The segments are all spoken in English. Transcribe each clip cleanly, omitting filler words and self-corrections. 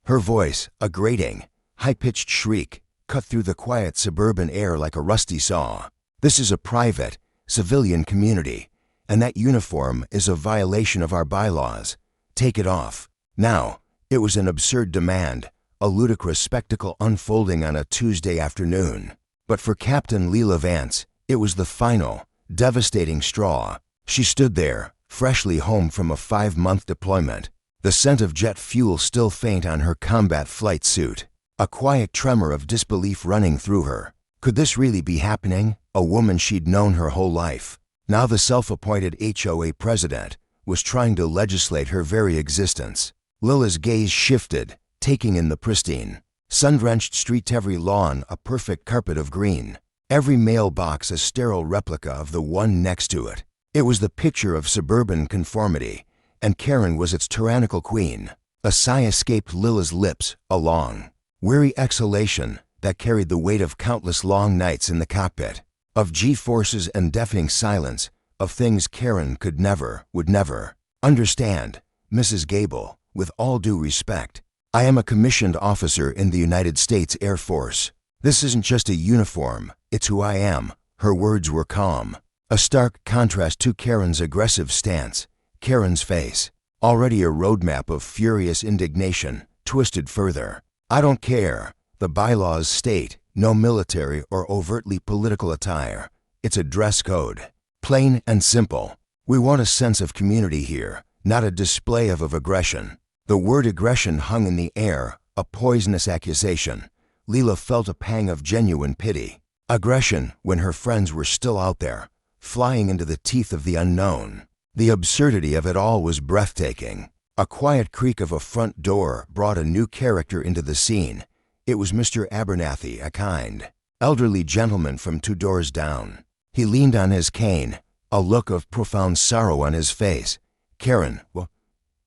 Her voice, a grating, high-pitched shriek, cut through the quiet suburban air like a rusty saw. "This is a private, civilian community, and that uniform is a violation of our bylaws. Take it off. Now." It was an absurd demand, a ludicrous spectacle unfolding on a Tuesday afternoon. But for Captain Leela Vance, it was the final, devastating straw. She stood there, freshly home from a 5-month deployment, the scent of jet fuel still faint on her combat flight suit, a quiet tremor of disbelief running through her. Could this really be happening? A woman she'd known her whole life. Now the self-appointed HOA president was trying to legislate her very existence. Lila's gaze shifted, taking in the pristine, sun-drenched street, every lawn a perfect carpet of green, every mailbox a sterile replica of the one next to it. It was the picture of suburban conformity, and Karen was its tyrannical queen. A sigh escaped Lila's lips, a long, weary exhalation that carried the weight of countless long nights in the cockpit, of G-forces and deafening silence, of things Karen could never, would never understand. "Mrs. Gable, with all due respect, I am a commissioned officer in the United States Air Force. This isn't just a uniform, it's who I am." Her words were calm, a stark contrast to Karen's aggressive stance. Karen's face, already a roadmap of furious indignation, twisted further. "I don't care. The bylaws state no military or overtly political attire. It's a dress code. Plain and simple. We want a sense of community here, not a display of aggression." The word aggression hung in the air, a poisonous accusation. Leela felt a pang of genuine pity. Aggression when her friends were still out there, flying into the teeth of the unknown. The absurdity of it all was breathtaking. A quiet creak of a front door brought a new character into the scene. It was Mr. Abernathy, a kind, elderly gentleman from 2 doors down. He leaned on his cane, a look of profound sorrow on his face. "Karen, what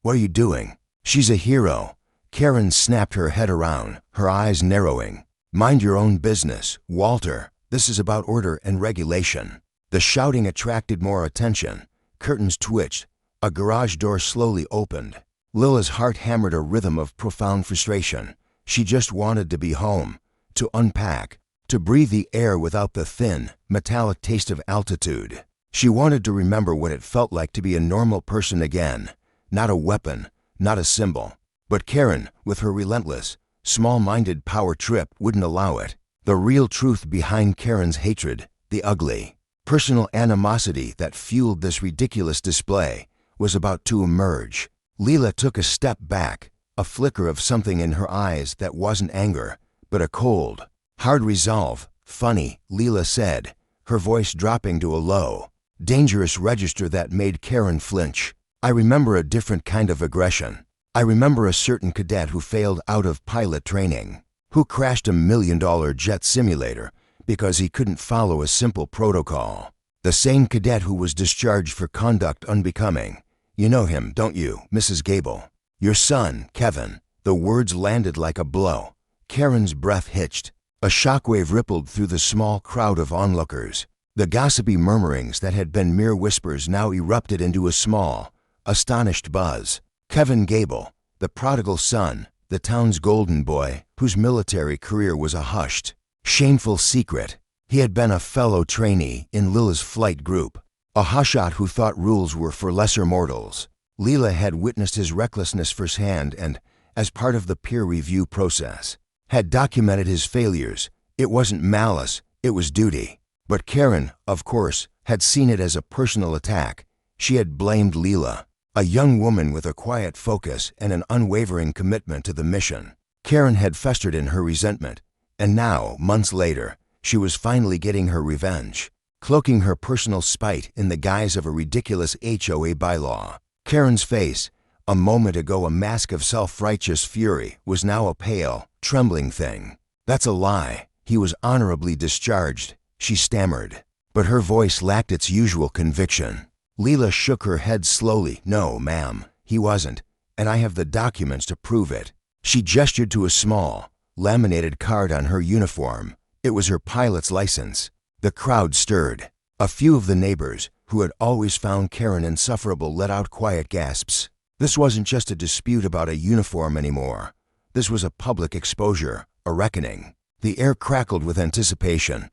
are you doing?" "She's a hero." Karen snapped her head around, her eyes narrowing. "Mind your own business, Walter. This is about order and regulation." The shouting attracted more attention. Curtains twitched. A garage door slowly opened. Lila's heart hammered a rhythm of profound frustration. She just wanted to be home, to unpack, to breathe the air without the thin, metallic taste of altitude. She wanted to remember what it felt like to be a normal person again, not a weapon, not a symbol. But Karen, with her relentless, small-minded power trip, wouldn't allow it. The real truth behind Karen's hatred, the ugly, personal animosity that fueled this ridiculous display, was about to emerge. Leela took a step back, a flicker of something in her eyes that wasn't anger, but a cold, hard resolve. "Funny," Leela said, her voice dropping to a low, dangerous register that made Karen flinch. "I remember a different kind of aggression. I remember a certain cadet who failed out of pilot training, who crashed a $1 million jet simulator because he couldn't follow a simple protocol. The same cadet who was discharged for conduct unbecoming. You know him, don't you, Mrs. Gable? Your son, Kevin." The words landed like a blow. Karen's breath hitched. A shockwave rippled through the small crowd of onlookers. The gossipy murmurings that had been mere whispers now erupted into a small, astonished buzz. Kevin Gable, the prodigal son, the town's golden boy, whose military career was a hushed, shameful secret. He had been a fellow trainee in Lila's flight group, a hotshot who thought rules were for lesser mortals. Leela had witnessed his recklessness firsthand and, as part of the peer review process, had documented his failures. It wasn't malice, it was duty. But Karen, of course, had seen it as a personal attack. She had blamed Leela, a young woman with a quiet focus and an unwavering commitment to the mission. Karen had festered in her resentment, and now, months later, she was finally getting her revenge, cloaking her personal spite in the guise of a ridiculous HOA bylaw. Karen's face, a moment ago a mask of self-righteous fury, was now a pale, trembling thing. "That's a lie. He was honorably discharged," she stammered, but her voice lacked its usual conviction. Leela shook her head slowly. "No, ma'am, he wasn't, and I have the documents to prove it." She gestured to a small, laminated card on her uniform. It was her pilot's license. The crowd stirred. A few of the neighbors, who had always found Karen insufferable, let out quiet gasps. This wasn't just a dispute about a uniform anymore. This was a public exposure, a reckoning. The air crackled with anticipation.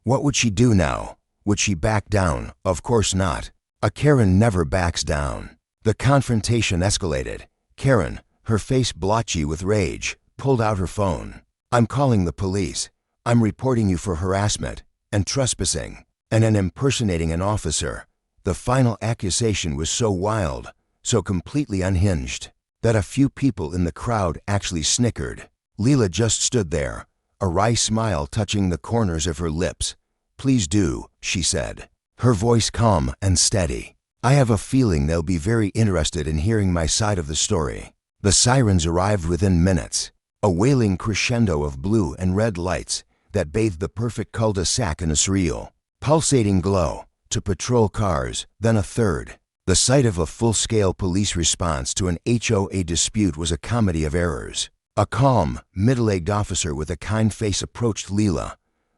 What would she do now? Would she back down? Of course not. A Karen never backs down. The confrontation escalated. Karen, her face blotchy with rage, pulled out her phone. "I'm calling the police. I'm reporting you for harassment and trespassing and impersonating an officer." The final accusation was so wild, so completely unhinged, that a few people in the crowd actually snickered. Leela just stood there, a wry smile touching the corners of her lips. "Please do," she said, her voice calm and steady. "I have a feeling they'll be very interested in hearing my side of the story." The sirens arrived within minutes, a wailing crescendo of blue and red lights that bathed the perfect cul-de-sac in a surreal, pulsating glow, to patrol cars, then a third. The sight of a full-scale police response to an HOA dispute was a comedy of errors. A calm, middle-aged officer with a kind face approached Leela.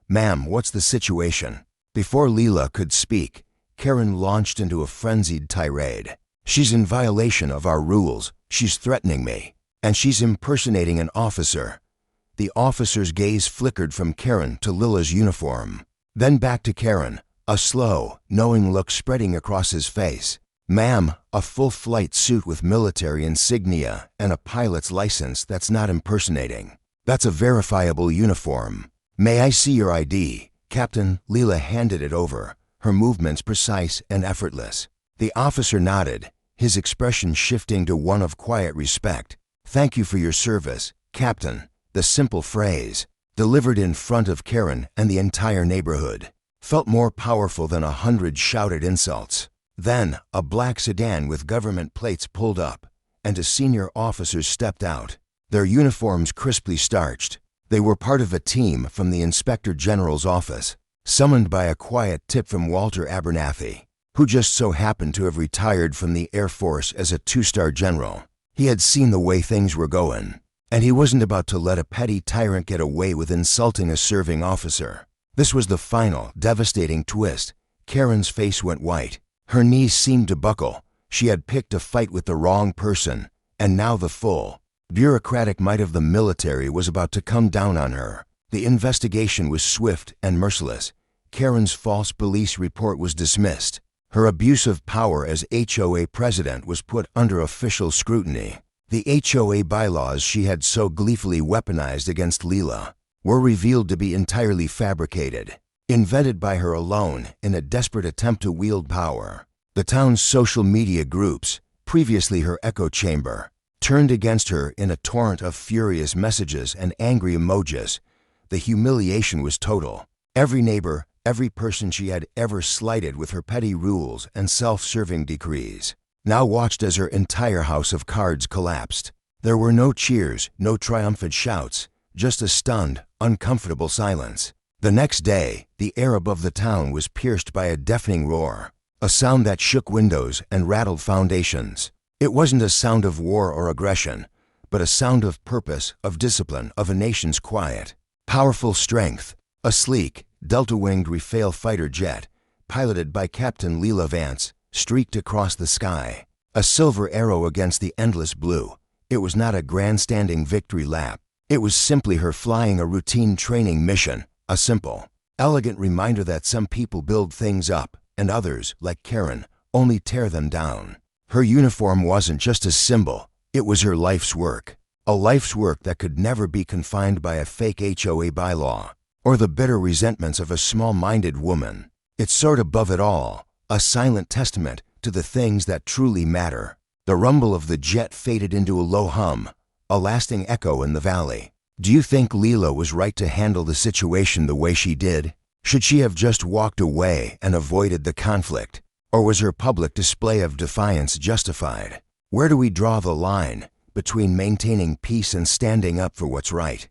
"Ma'am, what's the situation?" Before Leela could speak, Karen launched into a frenzied tirade. "She's in violation of our rules, she's threatening me, and she's impersonating an officer." The officer's gaze flickered from Karen to Leela's uniform, then back to Karen, a slow, knowing look spreading across his face. "Ma'am, a full-flight suit with military insignia and a pilot's license, that's not impersonating. That's a verifiable uniform. May I see your ID?" Captain. Leela handed it over, her movements precise and effortless. The officer nodded, his expression shifting to one of quiet respect. "Thank you for your service, Captain." The simple phrase, delivered in front of Karen and the entire neighborhood, felt more powerful than 100 shouted insults. Then, a black sedan with government plates pulled up, and 2 senior officers stepped out, their uniforms crisply starched. They were part of a team from the Inspector General's office, summoned by a quiet tip from Walter Abernathy, who just so happened to have retired from the Air Force as a 2-star general. He had seen the way things were going, and he wasn't about to let a petty tyrant get away with insulting a serving officer. This was the final, devastating twist. Karen's face went white. Her knees seemed to buckle. She had picked a fight with the wrong person, and now the full, bureaucratic might of the military was about to come down on her. The investigation was swift and merciless. Karen's false police report was dismissed. Her abuse of power as HOA president was put under official scrutiny. The HOA bylaws she had so gleefully weaponized against Leela were revealed to be entirely fabricated, invented by her alone in a desperate attempt to wield power. The town's social media groups, previously her echo chamber, turned against her in a torrent of furious messages and angry emojis. The humiliation was total. Every neighbor, every person she had ever slighted with her petty rules and self-serving decrees, now watched as her entire house of cards collapsed. There were no cheers, no triumphant shouts, just a stunned, uncomfortable silence. The next day, the air above the town was pierced by a deafening roar, a sound that shook windows and rattled foundations. It wasn't a sound of war or aggression, but a sound of purpose, of discipline, of a nation's quiet. Powerful strength. A sleek, delta-winged Rafale fighter jet, piloted by Captain Leela Vance, streaked across the sky, a silver arrow against the endless blue. It was not a grandstanding victory lap. It was simply her flying a routine training mission, a simple, elegant reminder that some people build things up, and others, like Karen, only tear them down. Her uniform wasn't just a symbol, it was her life's work. A life's work that could never be confined by a fake HOA bylaw, or the bitter resentments of a small-minded woman. It soared above it all, a silent testament to the things that truly matter. The rumble of the jet faded into a low hum, a lasting echo in the valley. Do you think Leela was right to handle the situation the way she did? Should she have just walked away and avoided the conflict? Or was her public display of defiance justified? Where do we draw the line between maintaining peace and standing up for what's right?